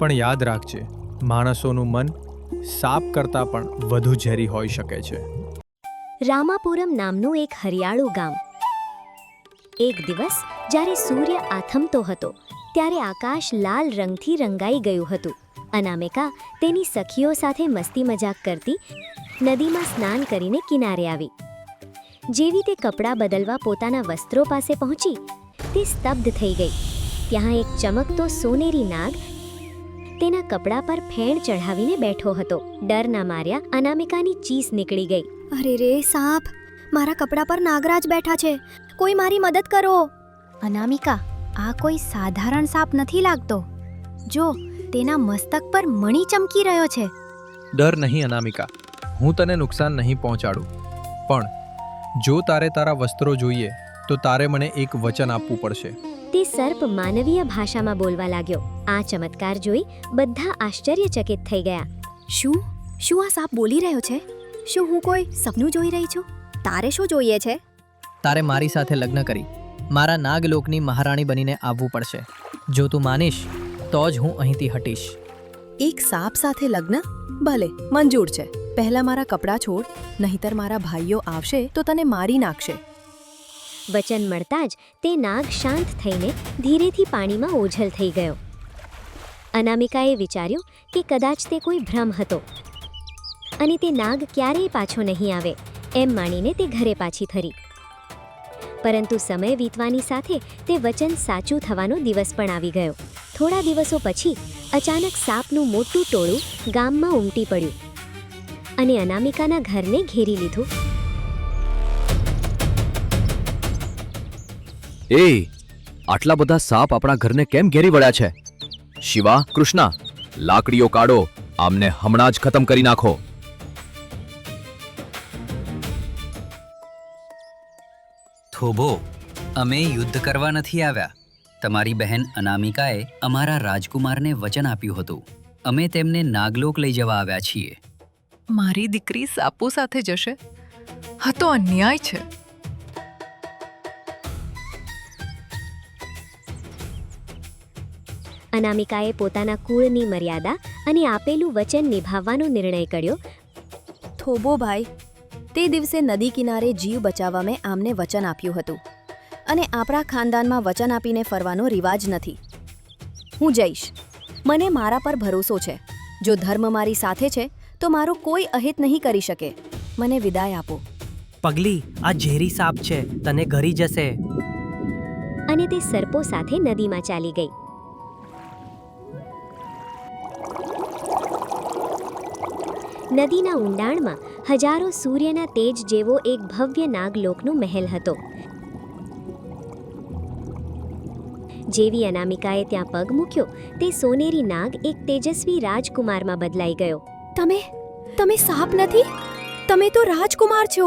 પણ યાદ રાખજે, માણસોનું મન સાપ કરતાં પણ વધુ ઝેરી હોઈ શકે છે. રામાપુરમ નામનું એક હરિયાળું ગામ. એક દિવસ જ્યારે સૂર્ય આથમતો હતો ત્યારે આકાશ લાલ રંગથી રંગાઈ ગયું હતું. અનામિકા તેની સખીઓ સાથે મસ્તી મજાક કરતી નદીમાં સ્નાન કરીને કિનારે આવી. જેવી તે કપડાં બદલવા પોતાના વસ્ત્રો પાસે પહોંચી તે સ્તબ્ધ થઈ ગઈ. ત્યાં એક ચમકતો સોનેરી નાગ તેના કપડા પર ફેણ ચઢાવીને બેઠો હતો. ડરના માર્યા અનામિકાની ચીસ નીકળી ગઈ. અરે રે સાપ! મારા કપડા પર નાગરાજ બેઠા છે, કોઈ મારી મદદ કરો. અનામિકા, આ કોઈ સાધારણ સાપ નથી લાગતો. જો, તેના મસ્તક પર મણી ચમકી રહ્યો છે. ડર નહીં અનામિકા, હું તને નુકસાન નહીં પહોંચાડું, પણ જો તારે તારા વસ્ત્રો જોઈએ તો તારે મને એક વચન આપવું પડશે. તે સર્પ માનવીય ભાષામાં બોલવા લાગ્યો. આ ચમત્કાર જોઈ બધા આશ્ચર્યચકિત થઈ ગયા. શું શું આ સાપ બોલી રહ્યો છે? શું હું કોઈ સપનું જોઈ રહી છું? તારે શું જોઈએ છે? તારે મારી સાથે લગ્ન કરી મારા નાગલોકની મહારાણી બનીને આવવું પડશે. જો તું માનીશ તો જ હું અહીંથી હટીશ. એક સાપ સાથે લગ્ન? ભલે, મંજૂર છે. પહેલા મારા કપડાં છોડ, નહીંતર મારા ભાઈઓ આવશે તો તને મારી નાખશે. વચન મળતા જ તે નાગ શાંત થઈને ધીરેથી પાણીમાં ઓઝલ થઈ ગયો. અનામિકાએ વિચાર્યું કે કદાચ તે કોઈ ભ્રમ હતો અને તે નાગ ક્યારેય પાછો નહીં આવે એમ માનીને તે ઘરે પાછી ફરી. પરંતુ સમય વીતવાની સાથે તે વચન સાચું થવાનો દિવસ પણ આવી ગયો. થોડા દિવસો પછી અચાનક સાપનું મોટું ટોળું ગામમાં ઉમટી પડ્યું અને અનામિકાના ઘરને ઘેરી લીધું. એ આટલા બધા સાપ આપણા ઘરને કેમ ઘેરી વળ્યા છે? શિવા, કૃષ્ણા, લાકડીઓ કાઢો, આમને હમણાં જ ખતમ કરી નાખો. થોભો, અમે યુદ્ધ કરવા નથી આવ્યા. તમારી બહેન અનામિકાએ અમારા રાજકુમારને વચન આપ્યું હતું. અમે તેમને નાગલોક લઈ જવા આવ્યા છીએ. મારી દીકરી સાપો સાથે જશે? હા તો અન્યાય છે. અનામિકાએ પોતાના કુળની મર્યાદા અને આપેલું વચન નિભાવવાનો નિર્ણય કર્યો. થોબો ભાઈ, તે દિવસે નદી કિનારે જીવ બચાવવા મેં આમને વચન આપ્યું હતું અને આપણા ખાનદાનમાં વચન આપીને ફરવાનો રિવાજ નથી. હું જઈશ. મને મારા પર ભરોસો છે. જો ધર્મ મારી સાથે છે તો મારો કોઈ અહિત નહીં કરી શકે. મને વિદાય આપો. પગલી, આ ઝેરી સાપ છે, તને ઘરી જશે. અને તે સર્પો સાથે નદીમાં ચાલી ગઈ. નદીના ઊંડાણમાં હજારો સૂર્યના તેજ જેવો એક ભવ્ય નાગલોકનો મહેલ હતો. જેવી અનામિકાએ ત્યાં પગ મૂક્યો તે સોનેરી નાગ એક તેજસ્વી રાજકુમારમાં બદલાઈ ગયો. તમે સાપ નથી, તમે તો રાજકુમાર છો.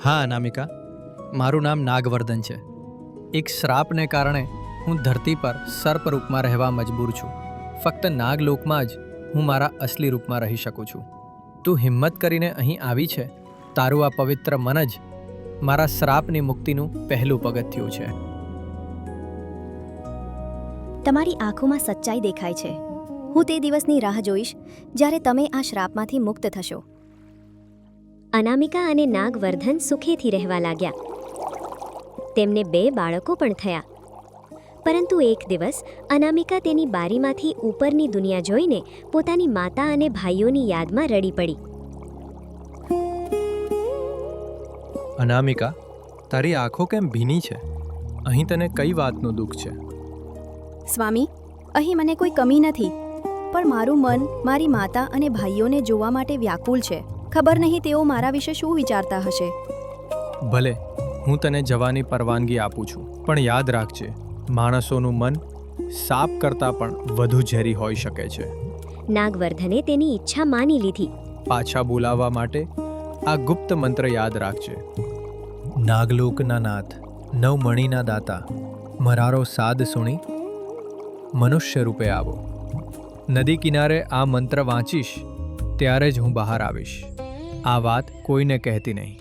હા અનામિકા, મારું નામ નાગવર્ધન છે. એક શ્રાપને કારણે હું ધરતી પર સર્પ રૂપમાં રહેવા મજબૂર છું. ફક્ત નાગલોકમાં જ હું મારા અસલી રૂપમાં રહી શકું છું. તું હિંમત કરીને અહીં આવી છે. તારું આ પવિત્ર મન જ મારા શ્રાપની મુક્તિનું પહેલું પગથિયું છે. તમારી આંખોમાં સચ્ચાઈ દેખાય છે. હું તે દિવસની રાહ જોઈશ જ્યારે તમે આ શ્રાપમાંથી મુક્ત થશો. અનામિકા અને નાગવર્ધન સુખેથી રહેવા લાગ્યા. તેમને 2 બાળકો પણ થયા. પરંતુ એક દિવસ અનામિકા તેની બારીમાંથી ઉપરની દુનિયા જોઈને પોતાની માતા અને ભાઈઓની યાદમાં રડી પડી. અનામિકા, તારી આંખો કેમ ભીની છે? અહીં તને કઈ વાતનું દુઃખ છે? સ્વામી, અહીં મને કોઈ કમી નથી, પણ મારું મન મારી માતા અને ભાઈઓને જોવા માટે વ્યાકુલ છે. ખબર નહીં તેઓ મારા વિશે શું વિચારતા હશે. ભલે, હું તને જવાની પરવાનગી આપું છું, પણ યાદ રાખજે, માણસોનું મન સાપ કરતાં પણ વધુ ઝેરી હોઈ શકે છે. નાગવર્ધને તેની ઈચ્છા માની લીધી. પાછા બોલાવવા માટે આ ગુપ્ત મંત્ર યાદ રાખજે. નાગલોકના નાથ, નવમણીના દાતા, મરારો સાદ સુણી મનુષ્ય રૂપે આવો. નદી કિનારે આ મંત્ર વાંચીશ ત્યારે જ હું બહાર આવીશ. આ વાત કોઈને કહેતી નહીં.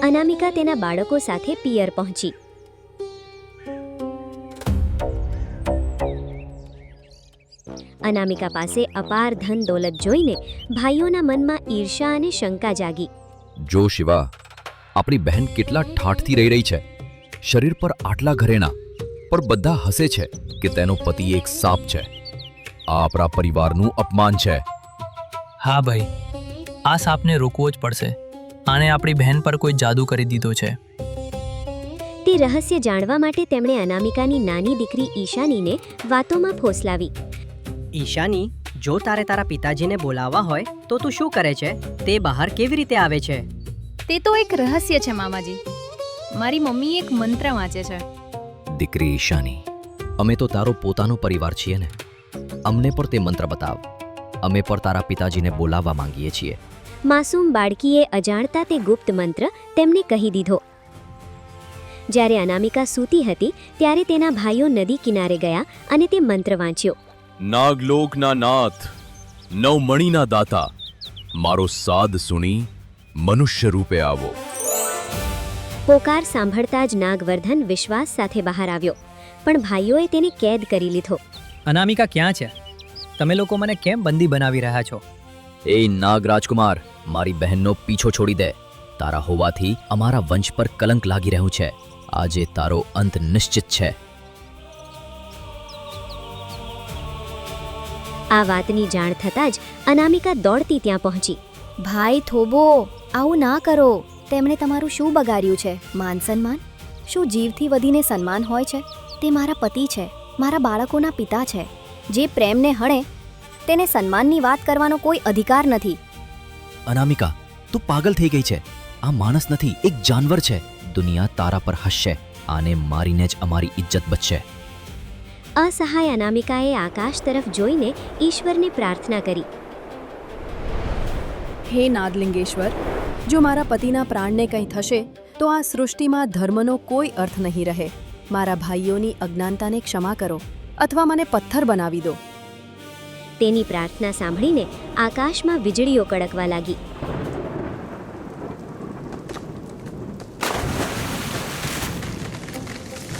અનામિકા તેના બાળકો સાથે પિયર પહોંચી. અનામિકા પાસે અપાર ધન દોલત જોઈને ભાઈઓના મનમાં ઈર્ષા અને શંકા જાગી. જો શિવા, આપણી બહેન કેટલા ઠાઠથી રહી છે. શરીર પર આટલા ઘરેણા, પણ બધા હસે છે કે તેનો પતિ એક સાપ છે. આ આપણા પરિવારનું અપમાન છે. હા ભાઈ, આ સાપને રોકવો જ પડશે. આને આપણી બહેન પર કોઈ જાદુ કરી દીધો છે. તે રહસ્ય જાણવા માટે તેમણે અનામિકાની નાની દીકરી ઈશાનીને વાતોમાં ફોસલાવી. ઈશાની, જો તારે તારા પિતાજીને બોલાવવા હોય તો તું શું કરે છે? તે બહાર કેવી રીતે આવે છે? તે તો એક રહસ્ય છે મામાજી. મારી મમ્મી એક મંત્ર વાંચે છે. દીકરી ઈશાની, અમે તો તારો પોતાનો પરિવાર છીએ ને. અમને પણ તે મંત્ર બતાવ. અમે પણ તારા પિતાજીને બોલાવવા માંગીએ છીએ. માસૂમ બાળકીએ અજાણતા તે ગુપ્ત મંત્ર તેમને કહી દીધો. જ્યારે અનામિકા સૂતી હતી ત્યારે તેના ભાઈઓ નદી કિનારે ગયા અને તે મંત્ર વાંચ્યો. નાગલોકના નાથ, નવમણીના દાતા, મારો સાદ સુણી મનુષ્ય રૂપે આવો. પોકાર સાંભળતા જ નાગવર્ધન વિશ્વાસ સાથે બહાર આવ્યો, પણ ભાઈઓએ તેને કેદ કરી લીધો. અનામિકા ક્યાં છે? તમે લોકો મને કેમ બંદી બનાવી રહ્યા છો? એ નાગરાજકુમાર, મારી બહેનનો પીછો છોડી દે. તારા હોવાથી અમારા વંશ પર કલંક લાગી રહ્યું છે. આજે તારો અંત નિશ્ચિત છે. આ વાતની જાણ થતાં જ અનામિકા દોડતી ત્યાં પહોંચી. ભાઈ થોબો, આવું ના કરો. તેમણે તમારું શું બગાડ્યું છે? માન સન્માન? શું જીવથી વધીને સન્માન હોય છે? તે મારા પતિ છે, મારા બાળકોના પિતા છે. જે પ્રેમને હણે તેને સન્માનની વાત કરવાનો કોઈ અધિકાર નથી. અનામિકા, તું પાગલ થઈ ગઈ છે. આ માણસ નથી, એક જાનવર છે. દુનિયા તારા પર હસશે. આને મારીને જ અમારી ઇજ્જત બચશે. અસહાય અનામિકાએ આકાશ તરફ જોઈને ઈશ્વરને પ્રાર્થના કરી. હે નાગલિંગેશ્વર, જો મારા પતિના પ્રાણને કંઈ થશે તો આ સૃષ્ટિમાં ધર્મનો કોઈ અર્થ નહીં રહે. મારા ભાઈઓની અજ્ઞાનતાને ક્ષમા કરો અથવા મને પથ્થર બનાવી દો. તેની પ્રાર્થના સાંભળીને આકાશમાં વીજળીઓ કડકવા લાગી.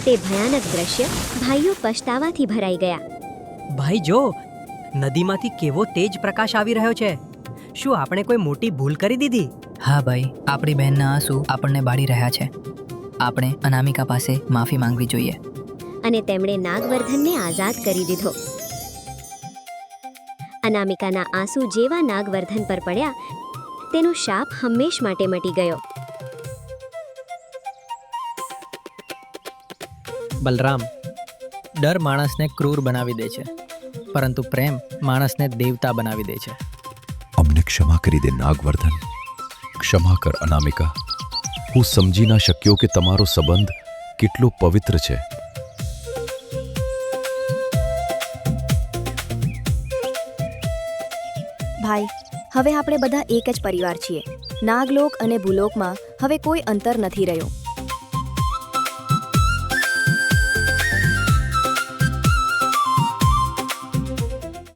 તે ભયાનક દ્રશ્ય ભાઈઓ પછતાવાથી ભરાઈ ગયા. ભાઈ જો, નદીમાંથી કેવો તેજ પ્રકાશ આવી રહ્યો છે. શું આપણે કોઈ મોટી ભૂલ કરી દીધી? હા ભાઈ, આપણી બહેનના આંસુ આપણને બાળી રહ્યા છે. આપણે અનામિકા પાસે માફી માંગવી જોઈએ. અને તેમણે નાગવર્ધનને આઝાદ કરી દીધો. અનામિકાના આંસુ જેવા નાગવર્ધન પર પડ્યા, તેનો શાપ હંમેશ માટે મટી ગયો. બલરામ, ડર માણસને ક્રૂર બનાવી દે છે, પરંતુ પ્રેમ માણસને દેવતા બનાવી દે છે. અમને ક્ષમા કરી દે નાગવર્ધન. ક્ષમા કર અનામિકા. હું સમજી ના શક્યો કે તમારો સંબંધ કેટલો પવિત્ર છે. ભાઈ, હવે આપણે બધા એક જ પરિવાર છીએ. નાગલોક અને ભૂલોકમાં હવે કોઈ અંતર નથી રહ્યું.